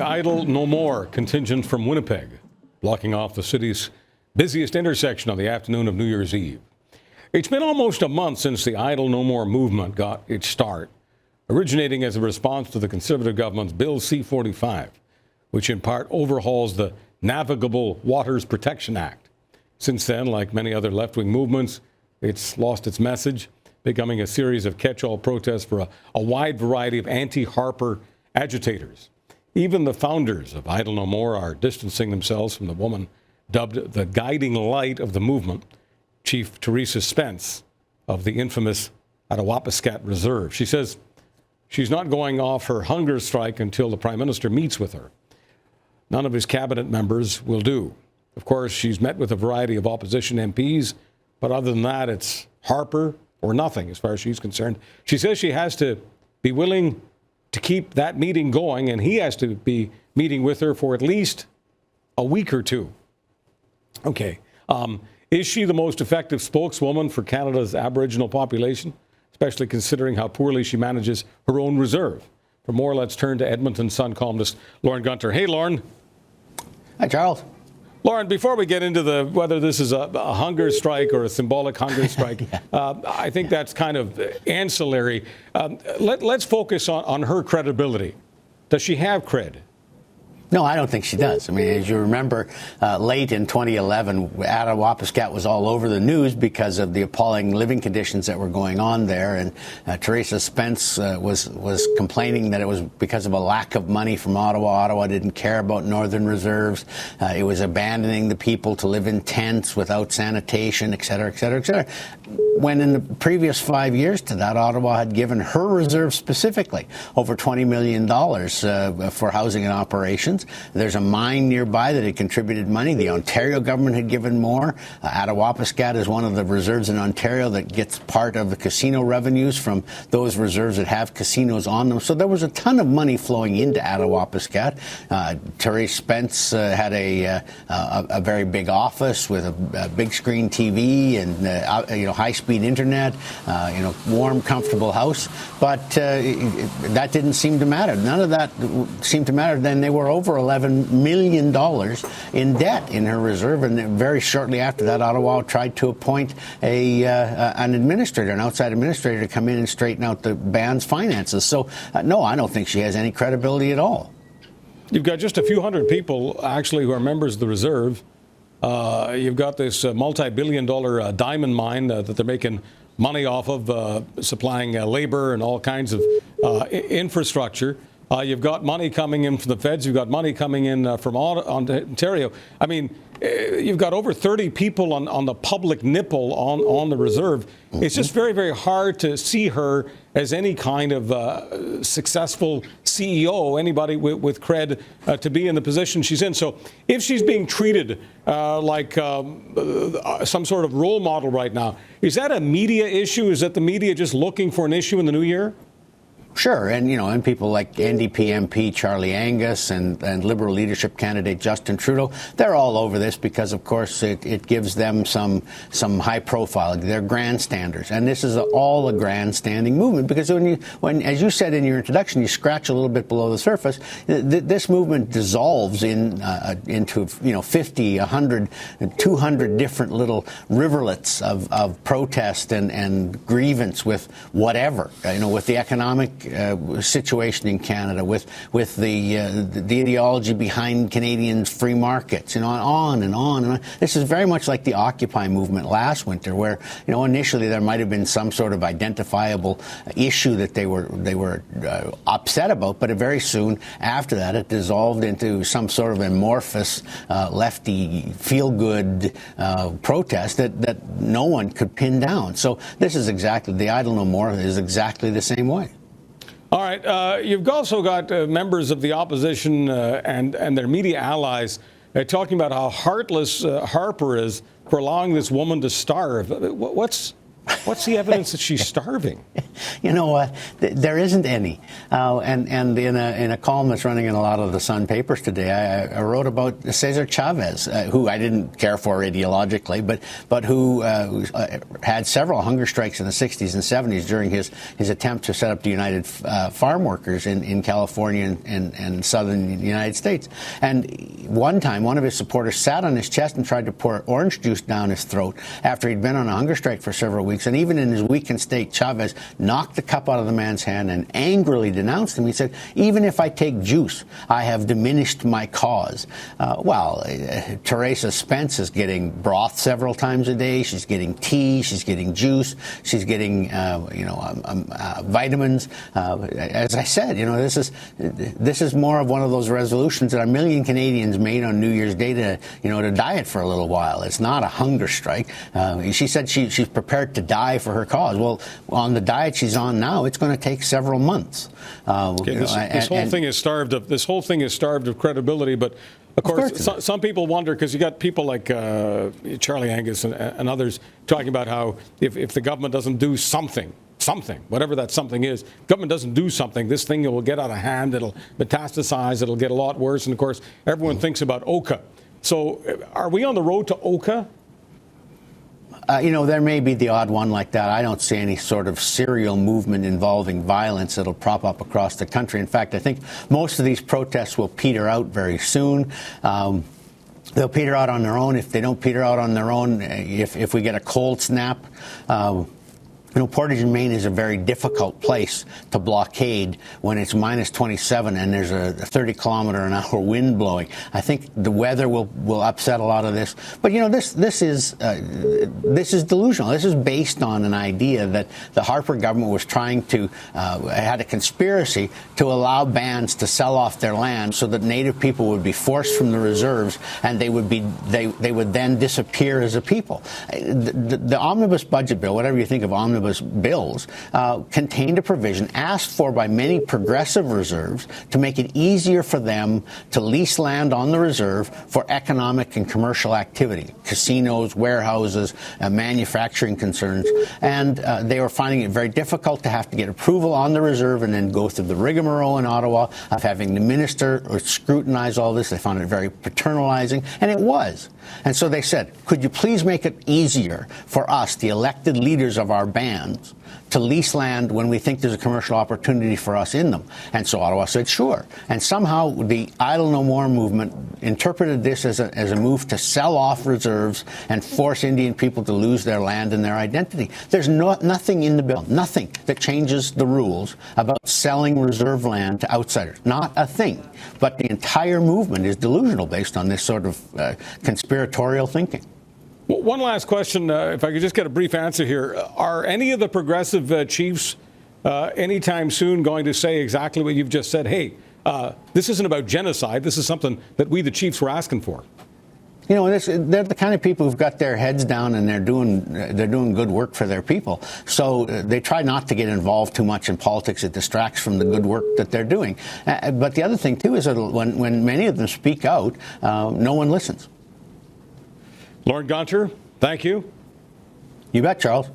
Idle No More contingent from Winnipeg, blocking off the city's busiest intersection on the afternoon of New Year's Eve. It's been almost a month since the Idle No More movement got its start, originating as a response to the Conservative government's Bill C-45, which in part overhauls the Navigable Waters Protection Act. Since then, like many other left-wing movements, it's lost its message, becoming a series of catch-all protests for a wide variety of anti-Harper agitators. Even the founders of Idle No More are distancing themselves from the woman dubbed the guiding light of the movement, Chief Spence of the infamous Attawapiskat Reserve. She says she's not going off her hunger strike until the Prime Minister meets with her. None of his cabinet members will do. Of course, she's met with a variety of opposition MPs, but other than that, it's Harper or nothing as far as she's concerned. She says she has to be willing to keep that meeting going, and he has to be meeting with her for at least a week or two. Okay. Is she the most effective spokeswoman for Canada's Aboriginal population, especially considering how poorly she manages her own reserve? For more, let's turn to Edmonton Sun columnist Lorne Gunter. Hey, Lorne. Hi, Charles. Lorne, before we get into whether this is a hunger strike or a symbolic hunger strike, I think that's kind of ancillary. Let's focus on her credibility. Does she have cred? No, I don't think she does. I mean, as you remember, late in 2011, Attawapiskat was all over the news because of the appalling living conditions that were going on there. And Chief Spence was complaining that it was because of a lack of money from Ottawa. Ottawa didn't care about northern reserves. It was abandoning the people to live in tents without sanitation, et cetera, et cetera, et cetera. When in the previous 5 years to that, Ottawa had given her reserve specifically over $20 million for housing and operations. There's a mine nearby that had contributed money. The Ontario government had given more. Attawapiskat is one of the reserves in Ontario that gets part of the casino revenues from those reserves that have casinos on them. So there was a ton of money flowing into Attawapiskat. Chief Spence had a very big office with a big screen TV and high-speed internet, warm, comfortable house. But that didn't seem to matter. None of that seemed to matter. Then they were over $11 million in debt in her reserve, and very shortly after that, Ottawa tried to appoint an administrator, an outside administrator, to come in and straighten out the band's finances. So, no, I don't think she has any credibility at all. You've got just a few hundred people, actually, who are members of the reserve. You've got this multi-billion-dollar diamond mine that they're making money off of, supplying labor and all kinds of infrastructure. You've got money coming in from the feds. You've got money coming in from Ontario. I mean, you've got over 30 people on the public nipple on the reserve. It's just very, very hard to see her as any kind of successful CEO, anybody with cred to be in the position she's in. So if she's being treated like some sort of role model right now, is that a media issue? Is that the media just looking for an issue in the new year? Sure, and people like NDP MP Charlie Angus and Liberal leadership candidate Justin Trudeau, they're all over this because, of course, it gives them some high profile. They're grandstanders, and this is all a grandstanding movement because when as you said in your introduction, you scratch a little bit below the surface. This movement dissolves into 50, 100, 200 different little rivulets of protest and grievance with whatever, with the economic situation in Canada, with the ideology behind Canadians' free markets, on and on and on. This is very much like the Occupy movement last winter, where initially there might have been some sort of identifiable issue that they were upset about, but very soon after that it dissolved into some sort of amorphous lefty feel-good protest that no one could pin down. So this is exactly the Idle No More is exactly the same way. All right. You've also got members of the opposition and their media allies talking about how heartless Harper is for allowing this woman to starve. What's What's the evidence that she's starving? You know what? There isn't any. And in a column that's running in a lot of the Sun papers today, I wrote about Cesar Chavez, who I didn't care for ideologically, but who had several hunger strikes in the 60s and 70s during his attempt to set up the United Farm Workers in California and southern United States. And one time, one of his supporters sat on his chest and tried to pour orange juice down his throat after he'd been on a hunger strike for several weeks. And even in his weakened state, Chavez knocked the cup out of the man's hand and angrily denounced him. He said, even if I take juice, I have diminished my cause. Teresa Spence is getting broth several times a day. She's getting tea. She's getting juice. She's getting, vitamins. As I said, this is more of one of those resolutions that a million Canadians made on New Year's Day to diet for a little while. It's not a hunger strike. She said she's prepared to die for her cause. Well, on the diet she's on now, it's going to take several months. This whole thing is starved of credibility, but of course some people wonder, because you got people like Charlie Angus and others talking about how if the government doesn't do something, whatever that something is, government doesn't do something, this thing will get out of hand, it'll metastasize, it'll get a lot worse. And of course, everyone thinks about Oka. So are we on the road to Oka? There may be the odd one like that. I don't see any sort of serial movement involving violence that'll prop up across the country. In fact, I think most of these protests will peter out very soon. They'll peter out on their own. If they don't peter out on their own, if we get a cold snap, Portage and Main is a very difficult place to blockade when it's minus 27 and there's a 30-kilometer-an-hour wind blowing. I think the weather will upset a lot of this. But this is delusional. This is based on an idea that the Harper government was trying to had a conspiracy to allow bands to sell off their land so that Native people would be forced from the reserves and they would then disappear as a people. The omnibus budget bill, whatever you think of omnibus bills, contained a provision asked for by many progressive reserves to make it easier for them to lease land on the reserve for economic and commercial activity, casinos, warehouses, manufacturing concerns. And they were finding it very difficult to have to get approval on the reserve and then go through the rigmarole in Ottawa of having the minister or scrutinize all this. They found it very paternalizing, and it was. And so they said, could you please make it easier for us, the elected leaders of our bands, to lease land when we think there's a commercial opportunity for us in them? And so Ottawa said, sure. And somehow the Idle No More movement interpreted this as a move to sell off reserves and force Indian people to lose their land and their identity. There's nothing in the bill, nothing that changes the rules about selling reserve land to outsiders. Not a thing. But the entire movement is delusional based on this sort of conspiratorial thinking. Well, one last question, if I could just get a brief answer here. Are any of the progressive chiefs anytime soon going to say exactly what you've just said? Hey, this isn't about genocide. This is something that we, the chiefs, were asking for. They're the kind of people who've got their heads down and they're doing good work for their people. So they try not to get involved too much in politics. It distracts from the good work that they're doing. But the other thing, too, is that when many of them speak out, no one listens. Lorne Gunter, thank you. You bet, Charles.